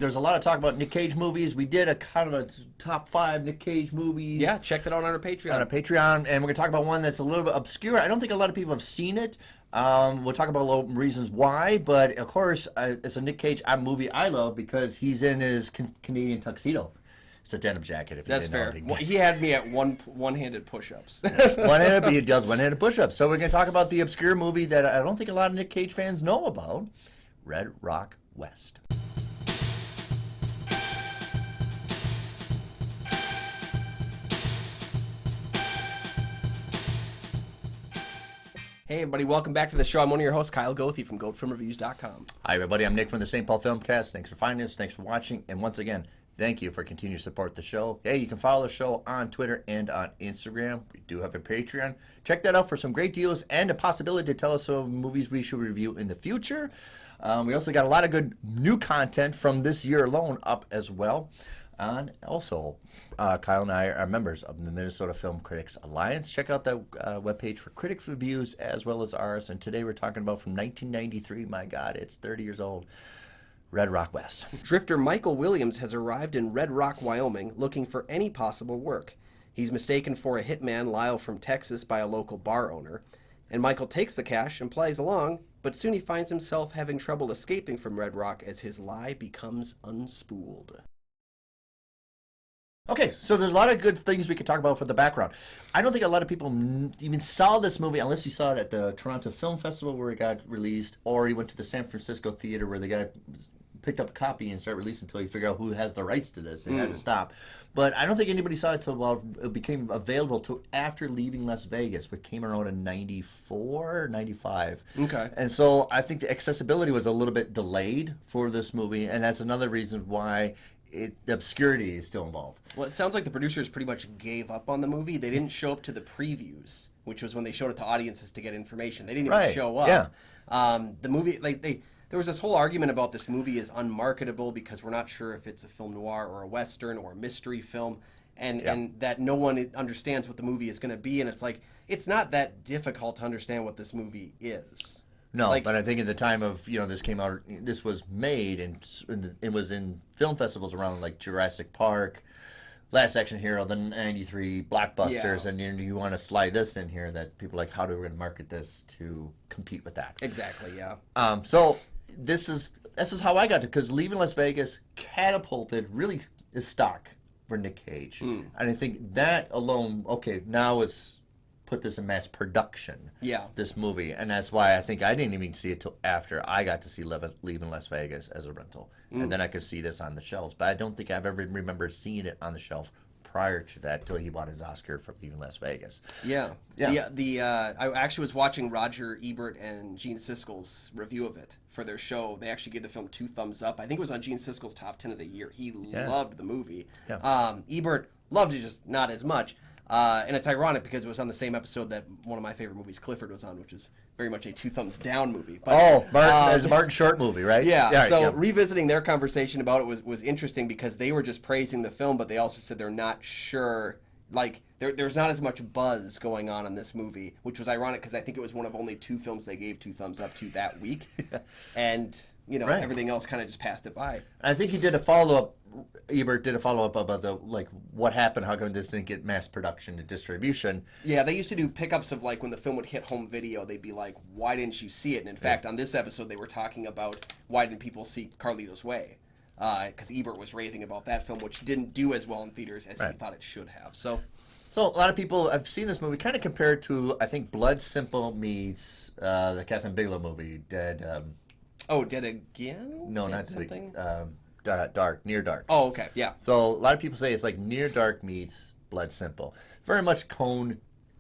There's a lot of talk about Nick Cage movies. We did a kind of a top 5 Nick Cage movies. Yeah, check that out on our Patreon. On our Patreon, and we're going to talk about one that's a little bit obscure. I don't think a lot of people have seen it. We'll talk about a little reasons why, but of course, it's a Nick Cage movie I love because he's in his Canadian tuxedo. It's a denim jacket. If you That's didn't fair. know. He had me at one-handed push-ups. He does one-handed push-ups. So we're going to talk about the obscure movie that I don't think a lot of Nick Cage fans know about, Red Rock West. Hey everybody, welcome back to the show. I'm one of your hosts, Kyle Goethe from GoatFilmReviews.com. Hi everybody, I'm Nick from the St. Paul Filmcast. Thanks for finding us, thanks for watching, and once again, thank you for continuing to support the show. Hey, you can follow the show on Twitter and on Instagram. We do have a Patreon. Check that out for some great deals and a possibility to tell us some movies we should review in the future. We also got a lot of good new content from this year alone up as well. And also, Kyle and I are members of the Minnesota Film Critics Alliance. Check out that webpage for critics' reviews as well as ours. And today we're talking about from 1993. My God, it's 30 years old. Red Rock West. Drifter Michael Williams has arrived in Red Rock, Wyoming, looking for any possible work. He's mistaken for a hitman, Lyle from Texas, by a local bar owner. And Michael takes the cash and plays along, but soon he finds himself having trouble escaping from Red Rock as his lie becomes unspooled. Okay, so there's a lot of good things we could talk about for the background. I don't think a lot of people even saw this movie unless you saw it at the Toronto Film Festival where it got released, or you went to the San Francisco theater where the guy picked up a copy and started releasing until you figure out who has the rights to this. They had to stop. But I don't think anybody saw it until it became available to after leaving Las Vegas, which came around in 94, 95. Okay. And so I think the accessibility was a little bit delayed for this movie, and that's another reason why the obscurity is still involved. Well, it sounds like the producers pretty much gave up on the movie. They didn't show up to the previews, which was when they showed it to audiences to get information. They didn't even show up. Yeah. The movie, there was this whole argument about this movie is unmarketable because we're not sure if it's a film noir or a western or a mystery film, and that no one understands what the movie is going to be. And it's like, it's not that difficult to understand what this movie is. No, but I think at the time of, this came out, this was made, and it was in film festivals around like Jurassic Park, Last Action Hero, the 93 blockbusters, and you want to slide this in here that people are like, how do we going to market this to compete with that? Exactly, yeah. So this is how I got to, because leaving Las Vegas catapulted really is stock for Nick Cage. And I think that alone, okay, now it's put this in mass production, this movie, and that's why I think I didn't even see it till after I got to see Leaving Las Vegas as a rental, and then I could see this on the shelves. But I don't think I've ever remembered seeing it on the shelf prior to that till he bought his Oscar for Leaving Las Vegas. I actually was watching Roger Ebert and Gene Siskel's review of it for their show. They actually gave the film 2 thumbs up. I think it was on Gene Siskel's top 10 of the year. He loved the movie. Ebert loved it, just not as much. And it's ironic because it was on the same episode that one of my favorite movies, Clifford, was on, which is very much a 2 thumbs down movie. But, it's a Martin Short movie, right? Revisiting their conversation about it was interesting because they were just praising the film, but they also said they're not sure, like, there's not as much buzz going on in this movie, which was ironic because I think it was one of only 2 films they gave 2 thumbs up to that week. And, everything else kind of just passed it by. I think he did a follow-up. Ebert did a follow-up about what happened, how come this didn't get mass production and distribution. Yeah, they used to do pickups of when the film would hit home video, they'd be like, why didn't you see it? And in fact, on this episode, they were talking about why didn't people see Carlito's Way? Because Ebert was raving about that film, which didn't do as well in theaters as he thought it should have. So a lot of people have seen this movie kind of compared to, I think, Blood Simple meets the Catherine Bigelow movie, Dead. Dead Again? No, Dead not something. Dark, Near Dark. Oh, okay, yeah. So a lot of people say it's like Near Dark meets Blood Simple. Very much Coen,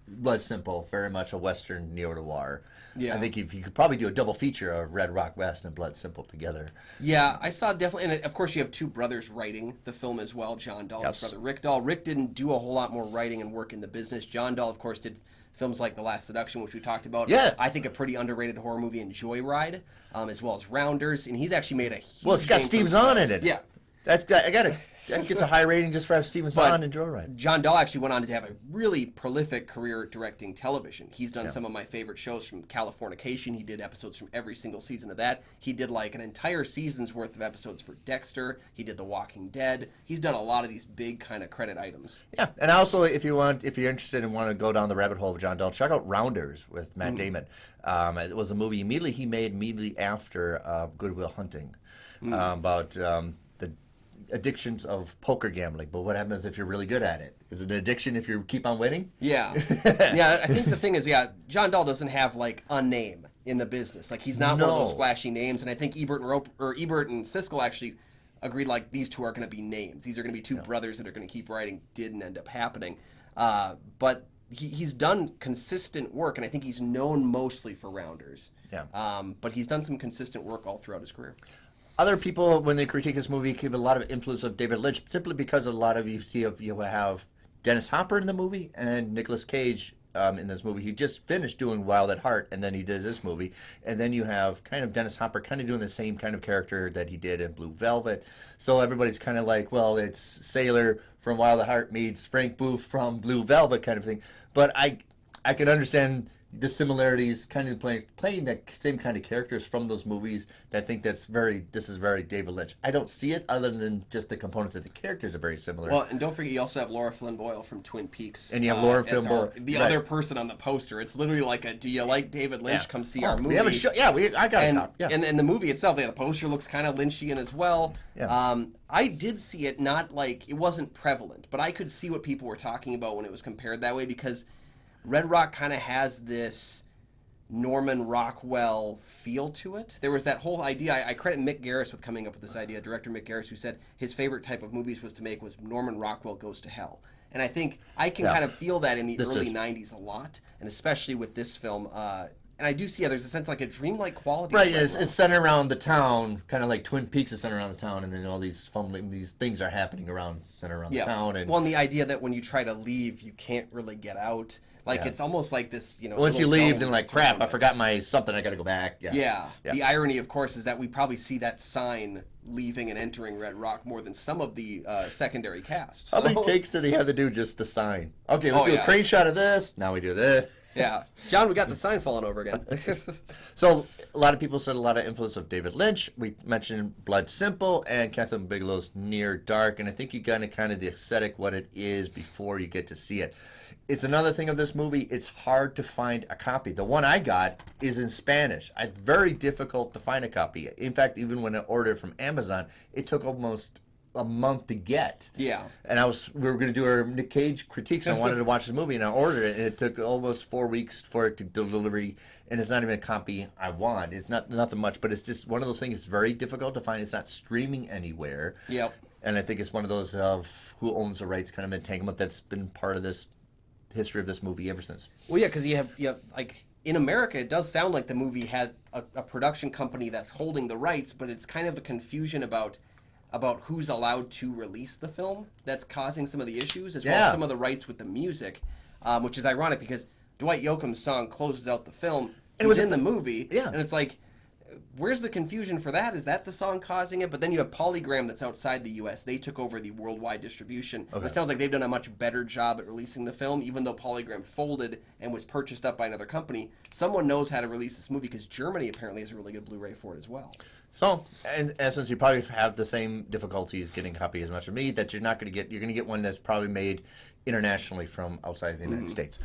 Blood Simple, very much a Western neo-noir. Yeah. I think if you could probably do a double feature of Red Rock West and Blood Simple together. Yeah, I saw definitely, and of course you have 2 brothers writing the film as well, John Dahl and his brother Rick Dahl. Rick didn't do a whole lot more writing and work in the business. John Dahl, of course, did films like The Last Seduction, which we talked about. Yeah. I think a pretty underrated horror movie in Joyride, as well as Rounders, and he's actually made a huge Well, it's got Steve Zahn in it. Yeah. I got to It gets a high rating just for having Steven Zahn and Joyride. John Dahl actually went on to have a really prolific career directing television. He's done some of my favorite shows, from Californication. He did episodes from every single season of that. He did like an entire season's worth of episodes for Dexter. He did The Walking Dead. He's done a lot of these big kind of credit items. Yeah, and also if you're interested and want to go down the rabbit hole of John Dahl, check out Rounders with Matt Damon. It was a movie he made immediately after Good Will Hunting, about the addictions of poker gambling. But what happens if you're really good at it? Is it an addiction if you keep on winning? Yeah. Yeah, I think the thing is, John Dahl doesn't have like a name in the business. Like, he's not one of those flashy names. And I think Ebert and Siskel actually agreed, like, these two are going to be names. These are going to be two brothers that are going to keep writing. Didn't end up happening. But he's done consistent work, and I think he's known mostly for Rounders. Yeah. But he's done some consistent work all throughout his career. Other people, when they critique this movie, give a lot of influence of David Lynch, simply because a lot of you have Dennis Hopper in the movie and Nicolas Cage in this movie. He just finished doing Wild at Heart, and then he did this movie. And then you have kind of Dennis Hopper kind of doing the same kind of character that he did in Blue Velvet. So everybody's kind of like, well, it's Sailor from Wild at Heart meets Frank Booth from Blue Velvet kind of thing. But I can understand the similarities, kind of playing that same kind of characters from those movies. That I think this is very David Lynch. I don't see it other than just the components that the characters are very similar. Well, and don't forget, you also have Laura Flynn Boyle from Twin Peaks. And you have Laura Flynn Boyle, the other person on the poster. It's literally like a, do you like David Lynch? Come see our movie. We have a show. Yeah, I got and, a copy. Yeah. And the movie itself, the poster looks kind of Lynchian as well. Yeah. I did see it, not like, it wasn't prevalent, but I could see what people were talking about when it was compared that way, because Red Rock kind of has this Norman Rockwell feel to it. There was that whole idea. I credit Mick Garris with coming up with this idea, director Mick Garris, who said his favorite type of movies was Norman Rockwell Goes to Hell. And I think I can kind of feel that in the early 90s a lot, and especially with this film. And I do see there's a sense like a dreamlike quality. Right, it's centered around the town, kind of like Twin Peaks is centered around the town, and then all these things are happening centered around the town. And well, and the idea that when you try to leave, you can't really get out. Like, it's almost like this, once you leave, then like, crap, I forgot my something, I got to go back. Yeah. The irony, of course, is that we probably see that sign leaving and entering Red Rock more than some of the secondary cast. How many takes do they have to do just the sign? Okay, let's do a crane shot of this. Now we do this. Yeah. John, we got the sign falling over again. So a lot of people said a lot of influence of David Lynch. We mentioned Blood Simple and Catherine Bigelow's Near Dark, and I think you got kind of the aesthetic, what it is, before you get to see it. It's another thing of this movie, it's hard to find a copy. The one I got is in Spanish. It's very difficult to find a copy. In fact, even when I ordered from Amazon, it took almost a month to get. Yeah. And we were going to do our Nick Cage critiques, and I wanted to watch the movie, and I ordered it, and it took almost 4 weeks for it to delivery, and it's not even a copy I want. It's nothing much, but it's just one of those things. It's very difficult to find. It's not streaming anywhere. Yep. And I think it's one of those of who owns the rights kind of entanglement that's been part of this history of this movie ever since. Well, yeah, because you have like in America, it does sound like the movie had a production company that's holding the rights, but it's kind of a confusion about who's allowed to release the film that's causing some of the issues, as well as some of the rights with the music, which is ironic because Dwight Yoakam's song closes out the film. It was in the movie, and it's like, where's the confusion for that? Is that the song causing it? But then you have Polygram that's outside the U.S. They took over the worldwide distribution. Okay. It sounds like they've done a much better job at releasing the film, even though Polygram folded and was purchased up by another company. Someone knows how to release this movie because Germany apparently has a really good Blu-ray for it as well. So, in essence, you probably have the same difficulties getting a copy as much as me, that you're not going to get. You're going to get one that's probably made internationally from outside the United States.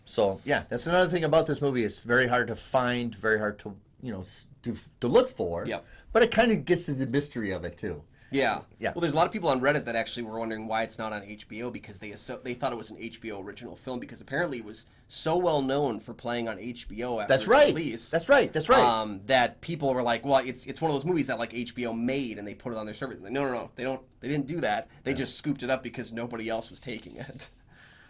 So, yeah, that's another thing about this movie. It's very hard to find, very hard to to look for. Yep. But it kind of gets to the mystery of it too. Yeah. Yeah. Well, there's a lot of people on Reddit that actually were wondering why it's not on HBO, because they thought it was an HBO original film, because apparently it was so well known for playing on HBO after its release. That's right. That people were like, well, it's one of those movies that like HBO made and they put it on their service. Like, no, they didn't do that. They just scooped it up because nobody else was taking it.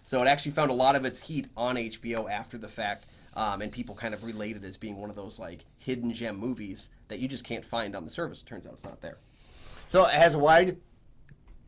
So it actually found a lot of its heat on HBO after the fact. And people kind of related it as being one of those like hidden gem movies that you just can't find on the service. It turns out it's not there. So it has a wide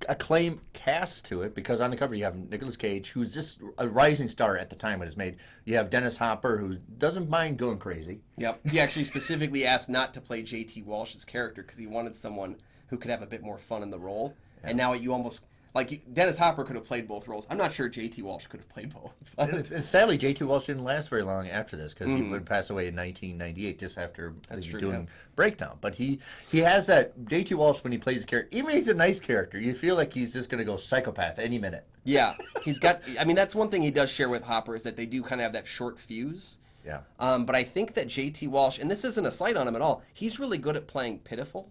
acclaim cast to it, because on the cover you have Nicolas Cage, who's just a rising star at the time when it's made. You have Dennis Hopper, who doesn't mind going crazy. Yep. He actually specifically asked not to play J.T. Walsh's character because he wanted someone who could have a bit more fun in the role. And now you almost like Dennis Hopper could have played both roles. I'm not sure J.T. Walsh could have played both. And sadly, J.T. Walsh didn't last very long after this because he would pass away in 1998, just after doing Breakdown. But he has that J.T. Walsh when he plays a character. Even if he's a nice character, you feel like he's just going to go psychopath any minute. Yeah, he's got. I mean, that's one thing he does share with Hopper is that they do kind of have that short fuse. Yeah. But I think that J.T. Walsh, and this isn't a slight on him at all, he's really good at playing pitiful.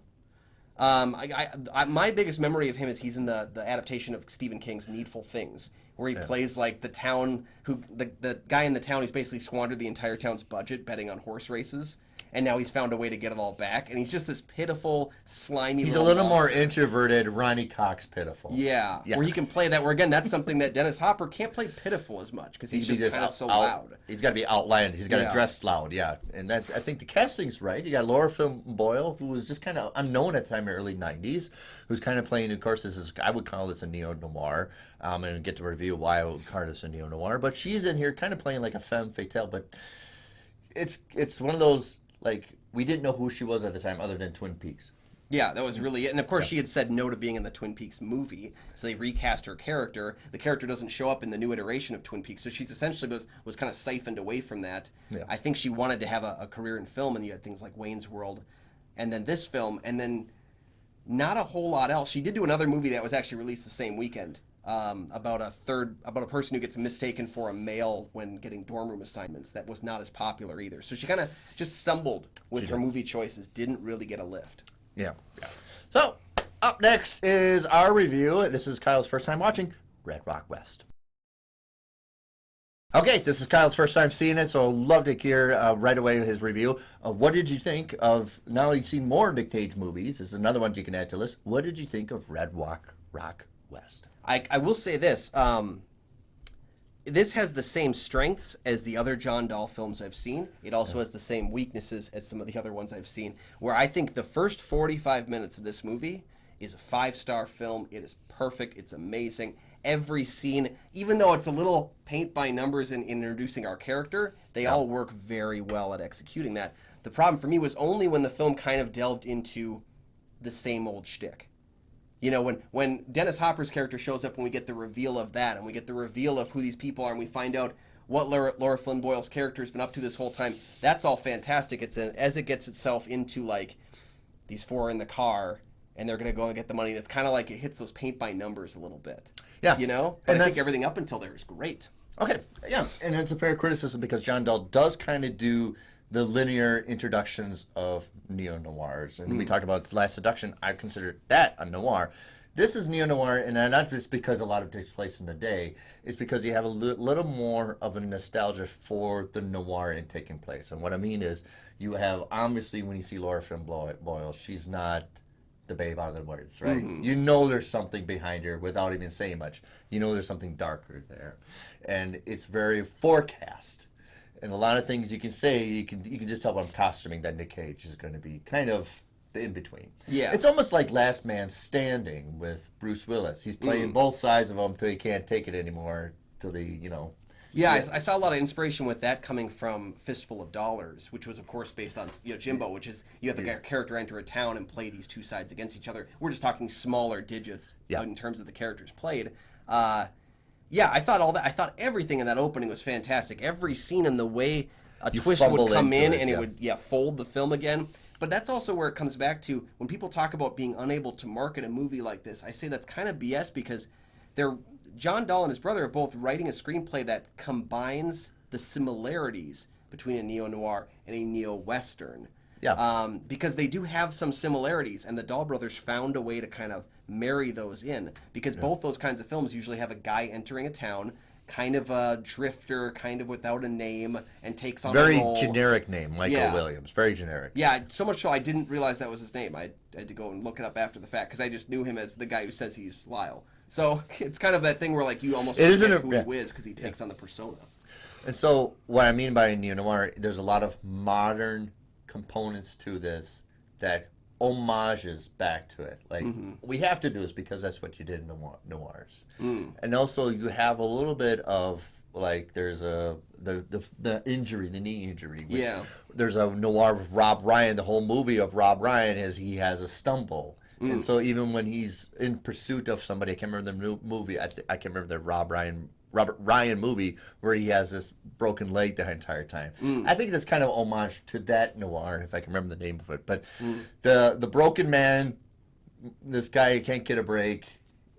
My biggest memory of him is he's in the adaptation of Stephen King's Needful Things, where he plays like the guy in the town who's basically squandered the entire town's budget betting on horse races, and now he's found a way to get it all back, and he's just this pitiful, slimy. He's a little more introverted, Ronnie Cox pitiful. Yeah, where he can play that. Where again, that's something that Dennis Hopper can't play pitiful as much because he's just kind of so loud. He's got to be outland. He's got to dress loud. Yeah, and that I think the casting's right. You got Laura Flynn Boyle, who was just kind of unknown at the time in the early '90s, who's kind of playing. Of course, this is I would call this a neo noir, and get to review why I would call this a neo noir. But she's in here kind of playing like a femme fatale. But it's one of those like we didn't know who she was at the time, other than Twin Peaks. Yeah, that was really it. And of course, she had said no to being in the Twin Peaks movie, so they recast her character. The character doesn't show up in the new iteration of Twin Peaks, so she's essentially was kind of siphoned away from that. Yeah. I think she wanted to have a career in film, and you had things like Wayne's World, and then this film, and then not a whole lot else. She did do another movie that was actually released the same weekend about a person who gets mistaken for a male when getting dorm room assignments. That was not as popular either. So she kind of just stumbled with her movie choices. Didn't really get a lift. Yeah. So, up next is our review. This is Kyle's first time watching Red Rock West. Okay, this is Kyle's first time seeing it, so I'd love to hear right away his review. What did you think of, now that you've seen more Nick Cage movies, this is another one you can add to the list. What did you think of Red Rock West? I will say this. This has the same strengths as the other John Dahl films I've seen. It also has the same weaknesses as some of the other ones I've seen, where I think the first 45 minutes of this movie is a 5-star film. It is perfect. It's amazing. Every scene, even though it's a little paint by numbers in introducing our character, they all work very well at executing that. The problem for me was only when the film kind of delved into the same old shtick. You know, when Dennis Hopper's character shows up, when we get the reveal of that, and we get the reveal of who these people are, and we find out what Laura Flynn Boyle's character has been up to this whole time, that's all fantastic. As it gets itself into, like, these four in the car, and they're going to go and get the money, that's kind of like it hits those paint by numbers a little bit. Yeah. You know? But I think everything up until there is great. Okay, yeah, and it's a fair criticism because John Dahl does kind of do the linear introductions of neo-noirs. And we talked about Last Seduction. I consider that a noir. This is neo-noir, and not just because a lot of it takes place in the day. It's because you have a little more of a nostalgia for the noir in taking place. And what I mean is, you have, obviously, when you see Laura Flynn Boyle, she's not the babe out of the woods, right? You know there's something behind her without even saying much. You know there's something darker there. And it's very forecast. And a lot of things you can say, you can just tell from costuming that Nick Cage is going to be kind of the in-between. Yeah. It's almost like Last Man Standing with Bruce Willis. He's playing both sides of him until he can't take it anymore, till the, you know. Yeah, I saw a lot of inspiration with that coming from Fistful of Dollars, which was, of course, based on Jimbo, which is you have the character enter a town and play these two sides against each other. We're just talking smaller digits in terms of the characters played. Yeah, I thought all that. I thought everything in that opening was fantastic. Every scene and the way a twist would come in and it would fold the film again. But that's also where it comes back to when people talk about being unable to market a movie like this. I say that's kind of BS because John Dahl and his brother are both writing a screenplay that combines the similarities between a neo-noir and a neo-western. Yeah. Because they do have some similarities, and the Dahl brothers found a way to kind of marry those in. Because both those kinds of films usually have a guy entering a town, kind of a drifter, kind of without a name, and takes on a role. Very generic name, Michael Williams. Very generic. Yeah, so much so I didn't realize that was his name. I had to go and look it up after the fact because I just knew him as the guy who says he's Lyle. So it's kind of that thing where like you almost forget who he is because he takes on the persona. And so what I mean by neo-noir, there's a lot of modern components to this that homages back to it. Like, we have to do this because that's what you did in noirs. And also you have a little bit of, like, there's the injury, the knee injury. There's a noir of Rob Ryan. The whole movie of Rob Ryan is he has a stumble. And so even when he's in pursuit of somebody, I can't remember the new movie. I can't remember the Robert Ryan movie where he has this broken leg the entire time. I think that's kind of homage to that noir, if I can remember the name of it. But the broken man, this guy can't get a break,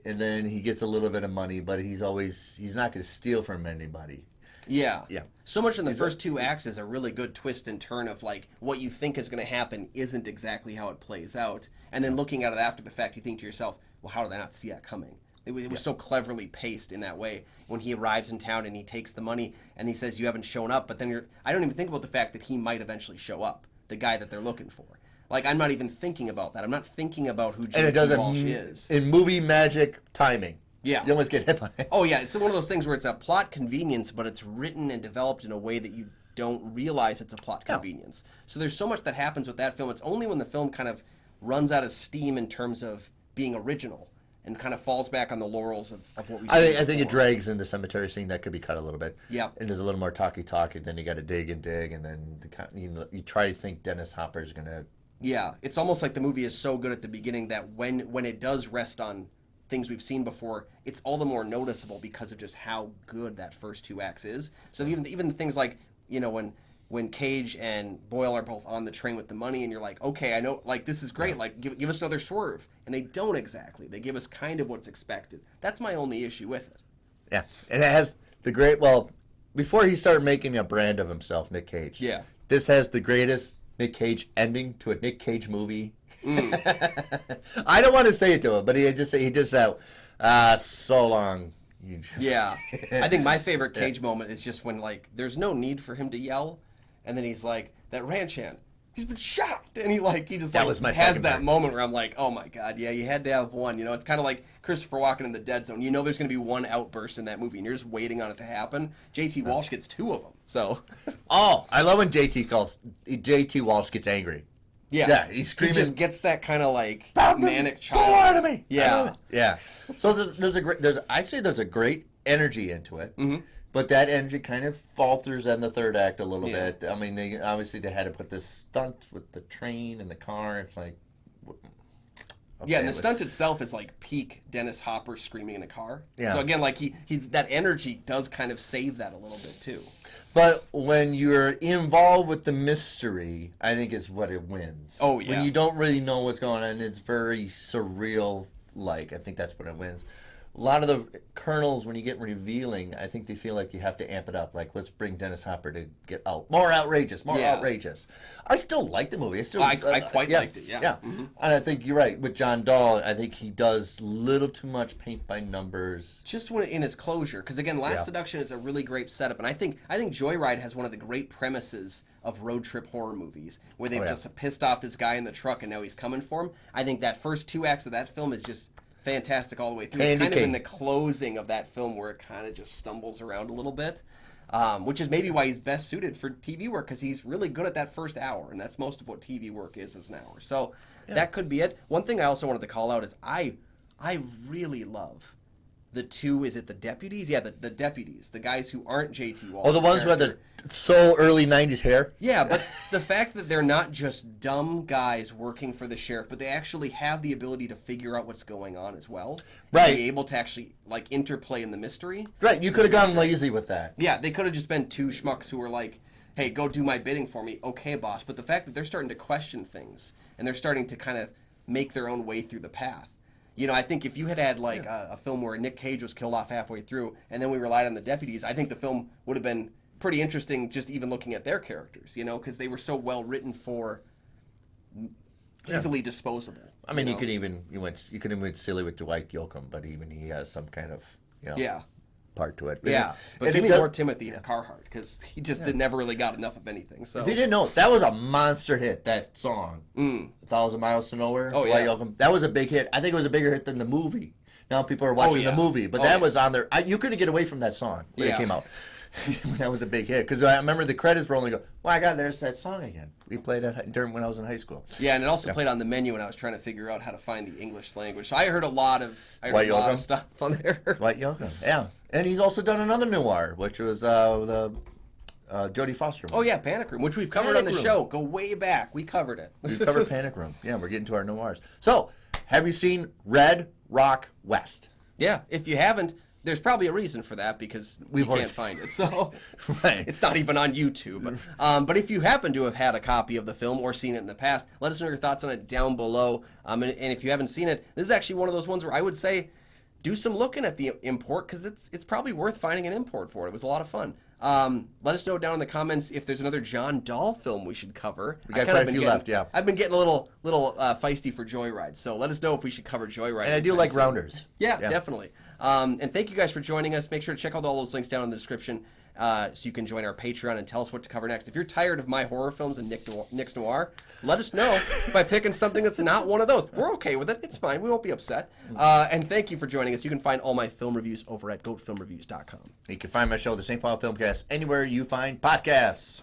and then he gets a little bit of money, but he's not going to steal from anybody. Yeah. Yeah. So much in the first two acts is a really good twist and turn of like what you think is going to happen isn't exactly how it plays out. And then looking at it after the fact, you think to yourself, well, how did I not see that coming? It was so cleverly paced in that way. When he arrives in town and he takes the money and he says, you haven't shown up. But then I don't even think about the fact that he might eventually show up, the guy that they're looking for. Like, I'm not even thinking about that. I'm not thinking about who J.T. Walsh is. In movie magic timing. Yeah. You almost get hit by it. Oh, yeah. It's one of those things where it's a plot convenience, but it's written and developed in a way that you don't realize it's a plot convenience. So there's so much that happens with that film. It's only when the film kind of runs out of steam in terms of being original and kind of falls back on the laurels of what we've seen I think it drags in the cemetery scene. That could be cut a little bit. Yeah. And there's a little more talky, then you got to dig, and then you try to think Dennis Hopper's going to... Yeah. It's almost like the movie is so good at the beginning that when it does rest on things we've seen before, it's all the more noticeable because of just how good that first two acts is. So even the things like, you know, when Cage and Boyle are both on the train with the money and you're like, okay, I know, like, this is great, like, give us another swerve. And they don't exactly. They give us kind of what's expected. That's my only issue with it. Yeah. And it has the great... Well, before he started making a brand of himself, Nick Cage. Yeah. This has the greatest Nick Cage ending to a Nick Cage movie. I don't want to say it to him, but he just said, so long. Yeah. I think my favorite Cage moment is just when, like, there's no need for him to yell, and then he's like, that ranch hand, he's been shot, and he just That like, was my has second that part. moment where I'm like, oh my god, yeah, you had to have one. You know, it's kind of like Christopher Walken in The Dead Zone. You know there's going to be one outburst in that movie, and you're just waiting on it to happen. J.T. Walsh gets two of them, so... Oh, I love when J.T. Walsh gets angry. Yeah, he's screaming. He just gets that kind of like "Stop manic them! child. Go out of me! Yeah, yeah. So I'd say there's a great energy into it, but that energy kind of falters in the third act a little bit. I mean, they had to put this stunt with the train and the car. It's like, okay, yeah, and the stunt itself is like peak Dennis Hopper screaming in a car. Yeah. So again, like he's that energy does kind of save that a little bit too. But when you're involved with the mystery, I think is what it wins. Oh, yeah. When you don't really know what's going on, it's very surreal. Like, I think that's when it wins. A lot of the kernels, when you get revealing, I think they feel like you have to amp it up. Like, let's bring Dennis Hopper to get out. More outrageous, more outrageous. I still like the movie. I quite liked it, yeah. And I think you're right. With John Dahl, I think he does little too much paint by numbers. Just when in his closure, because again, Last Seduction is a really great setup, and I think Joyride has one of the great premises of road trip horror movies, where they've just pissed off this guy in the truck and now he's coming for him. I think that first two acts of that film is just fantastic all the way through. It's kind of in the closing of that film where it kind of just stumbles around a little bit, which is maybe why he's best suited for TV work, because he's really good at that first hour, and that's most of what TV work is an hour. So that could be it. One thing I also wanted to call out is I really love the two, is it the deputies? Yeah, the deputies, the guys who aren't J.T. Walsh. Oh, the ones with the so early 90s hair? Yeah, but the fact that they're not just dumb guys working for the sheriff, but they actually have the ability to figure out what's going on as well. Right. Be able to actually, like, interplay in the mystery. Right, you could have gone lazy with that. Yeah, they could have just been two schmucks who were like, hey, go do my bidding for me. Okay, boss. But the fact that they're starting to question things, and they're starting to kind of make their own way through the path. You know, I think if you had like a film where Nick Cage was killed off halfway through, and then we relied on the deputies, I think the film would have been pretty interesting just even looking at their characters, you know, because they were so well written for easily disposable. I mean, you could even went silly with Dwight Yoakam, but even he has some kind of part to it. Yeah, but give me more Timothy Carhart, because he just never really got enough of anything. So if you didn't know, that was a monster hit. That song, 1,000 Miles to Nowhere. Oh yeah, that was a big hit. I think it was a bigger hit than the movie. Now people are watching the movie, but that was on there. You couldn't get away from that song when it came out. That was a big hit, because I remember the credits were only go, well, I got there's that song again. We played it during when I was in high school. Yeah, and it also played on the menu when I was trying to figure out how to find the English language. So I heard a lot of stuff on there. Dwight Yoakam, yeah, and he's also done another noir, which was the Jodie Foster one. Oh yeah, Panic Room, which we've covered on the show. Go way back, we covered it. We've covered Panic Room. Yeah, we're getting to our noirs. So, Have you seen Red Rock West? Yeah, if you haven't, there's probably a reason for that because we already- can't find it. So Right. it's not even on YouTube. But if you happen to have had a copy of the film or seen it in the past, let us know your thoughts on it down below. And if you haven't seen it, this is actually one of those ones where I would say do some looking at the import because it's probably worth finding an import for it. It was a lot of fun. Let us know down in the comments if there's another John Dahl film we should cover. We got quite a few left, yeah. I've been getting a little feisty for Joyride, so let us know if we should cover Joyride. And I do anytime like soon. Rounders. Yeah, definitely. And thank you guys for joining us. Make sure to check out all those links down in the description so you can join our Patreon and tell us what to cover next. If you're tired of my horror films and Nick's Noir, let us know by picking something that's not one of those. We're okay with it. It's fine. We won't be upset. And thank you for joining us. You can find all my film reviews over at goatfilmreviews.com. You can find my show, the St. Paul Filmcast, anywhere you find podcasts.